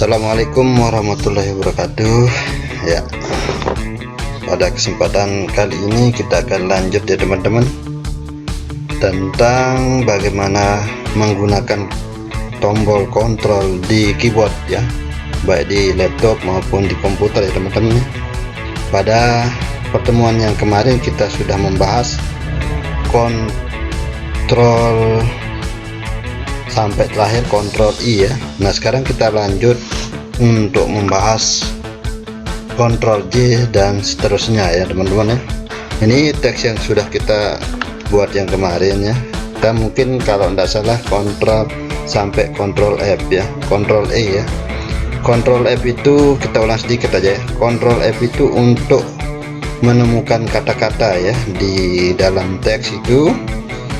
Assalamualaikum warahmatullahi wabarakatuh. Ya, pada kesempatan kali ini kita akan lanjut ya teman-teman, tentang bagaimana menggunakan tombol kontrol di keyboard ya, baik di laptop maupun di komputer ya teman-teman. Pada pertemuan yang kemarin kita sudah membahas kontrol sampai terakhir kontrol I ya. Nah sekarang kita lanjut untuk membahas kontrol J dan seterusnya ya teman-teman ya. Ini teks yang sudah kita buat yang kemarin ya. Kita mungkin kalau tidak salah kontrol sampai kontrol F ya, kontrol E ya. Kontrol F itu kita ulang sedikit aja ya. Kontrol F itu untuk menemukan kata-kata ya di dalam teks itu.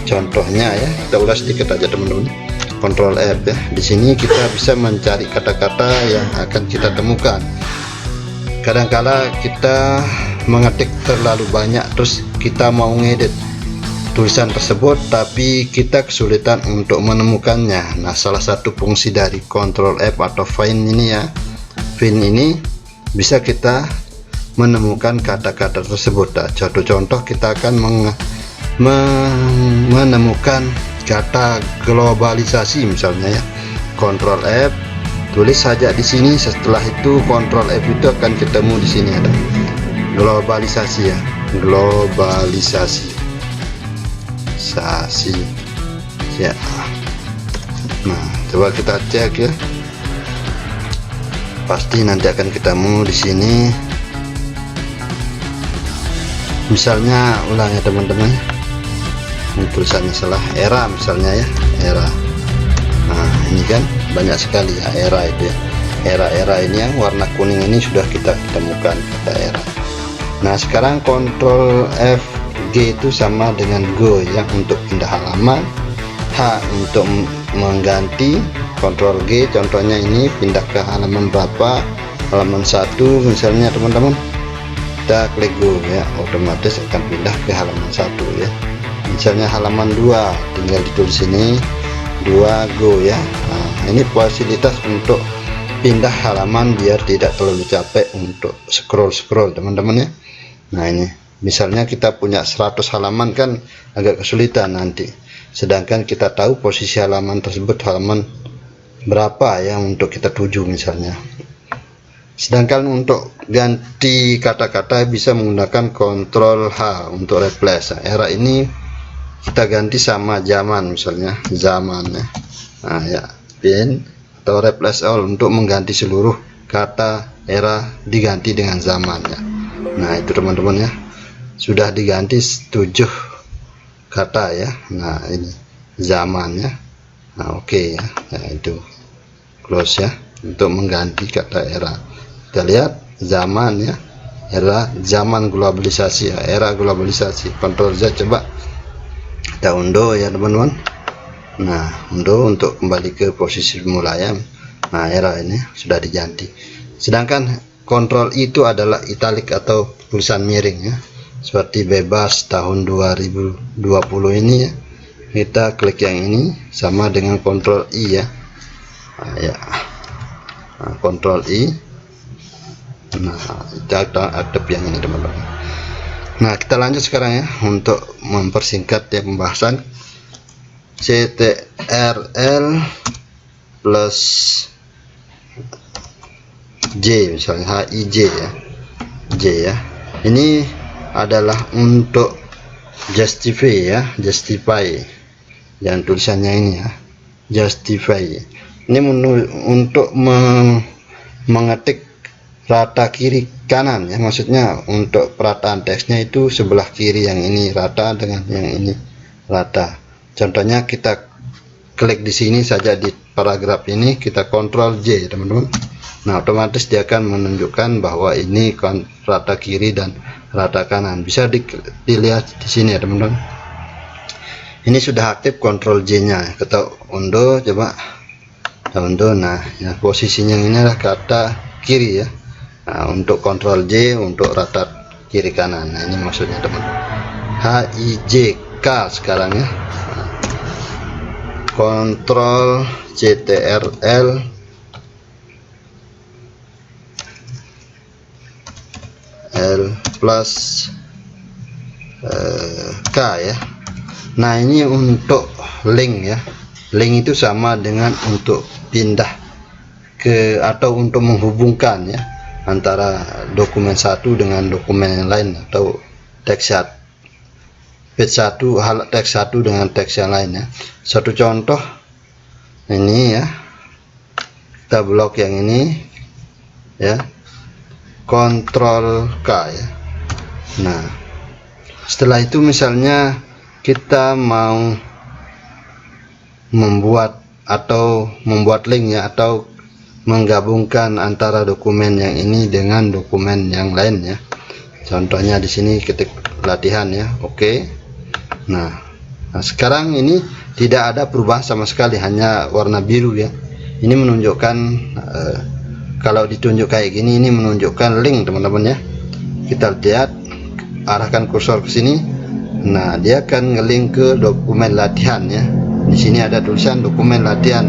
Contohnya ya, kita ulas sedikit aja teman-teman. Kontrol F ya. Di sini kita bisa mencari kata-kata yang akan kita temukan. Kadangkala kita mengetik terlalu banyak, terus kita mau ngedit tulisan tersebut, tapi kita kesulitan untuk menemukannya. Nah, salah satu fungsi dari kontrol F atau find ini ya, find ini bisa kita menemukan kata-kata tersebut. Nah, contoh kita akan menemukan kata globalisasi misalnya ya. Kontrol F, tulis saja di sini. Setelah itu kontrol F itu akan ketemu di sini ada globalisasi ya, globalisasi ya. Nah coba kita cek ya, pasti nanti akan ketemu di sini. Misalnya ulang ya teman-teman, tulisannya salah, era misalnya ya, era. Nah ini kan banyak sekali ya era itu ya, era ini yang warna kuning ini sudah kita temukan kata era. Nah sekarang kontrol F G itu sama dengan go ya untuk pindah halaman, H untuk mengganti, kontrol G contohnya ini pindah ke halaman berapa, halaman 1 misalnya teman-teman, kita klik go ya, otomatis akan pindah ke halaman 1 ya. Misalnya halaman 2 tinggal ditulis ini 2 go ya. Nah, ini fasilitas untuk pindah halaman biar tidak terlalu capek untuk scroll teman-teman ya. Nah ini misalnya kita punya 100 halaman kan agak kesulitan nanti, sedangkan kita tahu posisi halaman tersebut halaman berapa yang untuk kita tuju misalnya. Sedangkan untuk ganti kata-kata bisa menggunakan kontrol H untuk replace. Nah, era ini kita ganti sama zaman misalnya, zaman ya. Nah ya, pin atau replace all untuk mengganti seluruh kata era diganti dengan zaman ya. Nah itu teman-teman ya, sudah diganti 7 kata ya. Nah ini zaman ya. Nah oke ya. Nah itu close ya, untuk mengganti kata era. Kita lihat zaman ya, era zaman globalisasi ya, era globalisasi. Kontrol Z, coba kita undo ya teman-teman. Nah undo untuk kembali ke posisi semula ya. Nah era ini sudah diganti. Sedangkan kontrol itu adalah italic atau tulisan miring ya, seperti bebas tahun 2020 ini ya. Kita klik yang ini sama dengan kontrol I ya. Nah, ya. Nah, kontrol I. Nah kita aktif yang ini teman-teman. Nah kita lanjut sekarang ya, untuk mempersingkat ya pembahasan. CTRL plus J misalnya, HIJ ya, J ya. Ini adalah untuk justify ya, justify yang tulisannya ini ya, justify. Ini untuk mengetik rata kiri kanan ya, maksudnya untuk perataan teksnya itu sebelah kiri yang ini rata dengan yang ini rata. Contohnya kita klik di sini saja di paragraf ini, kita kontrol J teman-teman. Nah otomatis dia akan menunjukkan bahwa ini rata kiri dan rata kanan. Bisa dilihat di sini ya teman-teman. Ini sudah aktif kontrol J nya. Kita undo, coba kita undo. Nah ya, posisinya ini adalah kata kiri ya. Nah, untuk kontrol J untuk rata kiri kanan. Nah ini maksudnya teman-teman. HIJK sekarang ya. Nah, kontrol CTRL L plus K ya. Nah ini untuk link ya. Link itu sama dengan untuk pindah ke atau untuk menghubungkan ya antara dokumen satu dengan dokumen yang lain, atau teks page 1 teks 1 dengan teks yang lain ya. Satu contoh ini ya, kita blok yang ini ya, Ctrl K ya. Nah setelah itu misalnya kita mau membuat link ya, atau menggabungkan antara dokumen yang ini dengan dokumen yang lain ya. Contohnya di sini ketik latihan ya. Oke. Nah sekarang ini tidak ada perubahan sama sekali, hanya warna biru ya. Ini menunjukkan kalau ditunjuk kayak gini, ini menunjukkan link teman-teman ya. Kita lihat, arahkan kursor ke sini. Nah dia akan ngelink ke dokumen latihan ya. Di sini ada tulisan dokumen latihan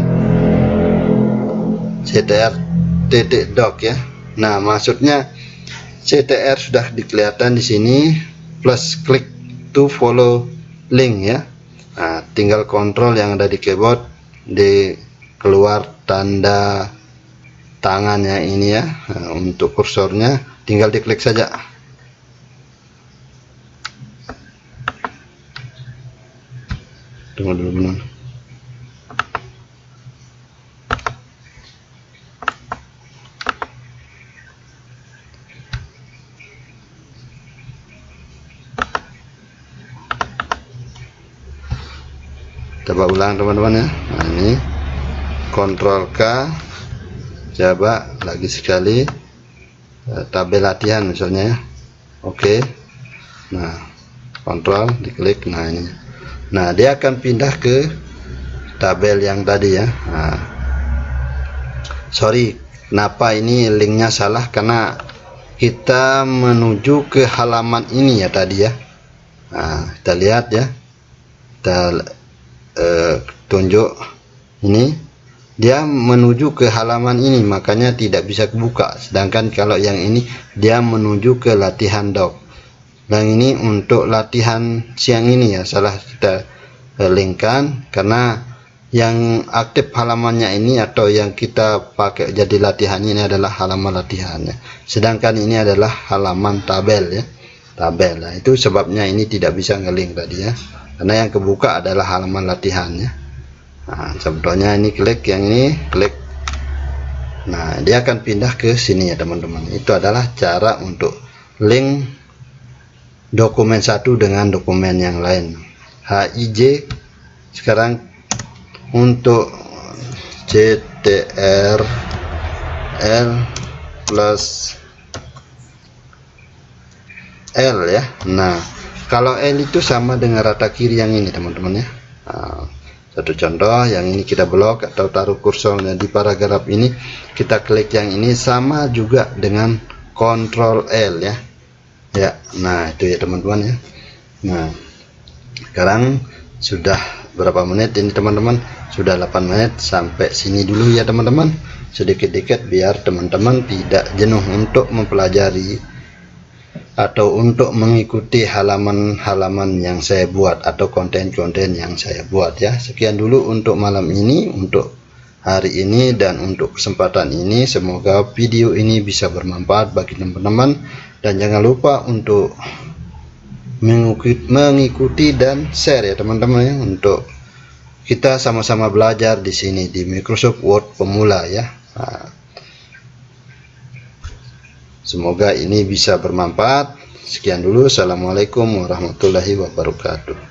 ctr.doc ya. Nah maksudnya ctr sudah dikelihatan di sini, plus klik to follow link ya. Nah tinggal kontrol yang ada di keyboard, di keluar tanda tangannya ini ya. Nah, untuk kursornya tinggal diklik saja. Tunggu dulu benar. Coba ulang teman-teman ya. Nah ini Ctrl K, coba lagi sekali, tabel latihan misalnya ya. Oke. Nah kontrol diklik. Nah ini, nah dia akan pindah ke tabel yang tadi ya. Nah, sorry kenapa ini linknya salah, karena kita menuju ke halaman ini ya tadi ya. Nah kita lihat ya, kita tunjuk ini, dia menuju ke halaman ini, makanya tidak bisa kebuka. Sedangkan kalau yang ini dia menuju ke latihan doc. Dan ini untuk latihan siang ini ya, salah kita linkkan, karena yang aktif halamannya ini atau yang kita pakai jadi latihan ini adalah halaman latihannya, sedangkan ini adalah halaman tabel ya, tabel. Nah, itu sebabnya ini tidak bisa ngelink tadi ya, karena yang kebuka adalah halaman latihannya. Nah, contohnya ini klik yang ini, klik. Nah, dia akan pindah ke sini ya teman-teman. Itu adalah cara untuk link dokumen satu dengan dokumen yang lain. HIJ. Sekarang untuk CTR L plus L ya. Nah kalau L itu sama dengan rata kiri yang ini teman-teman ya. Nah, satu contoh yang ini kita blok atau taruh kursornya di paragraf ini, kita klik yang ini, sama juga dengan Ctrl L ya. Ya, nah itu ya teman-teman ya. Nah sekarang sudah berapa menit ini teman-teman? Sudah 8 menit. Sampai sini dulu ya teman-teman, sedikit-sedikit biar teman-teman tidak jenuh untuk mempelajari atau untuk mengikuti halaman-halaman yang saya buat atau konten-konten yang saya buat ya. Sekian dulu untuk malam ini, untuk hari ini, dan untuk kesempatan ini. Semoga video ini bisa bermanfaat bagi teman-teman, dan jangan lupa untuk mengikuti dan share ya teman-teman ya, untuk kita sama-sama belajar di sini di Microsoft Word pemula ya. Nah, semoga ini bisa bermanfaat. Sekian dulu. Assalamualaikum warahmatullahi wabarakatuh.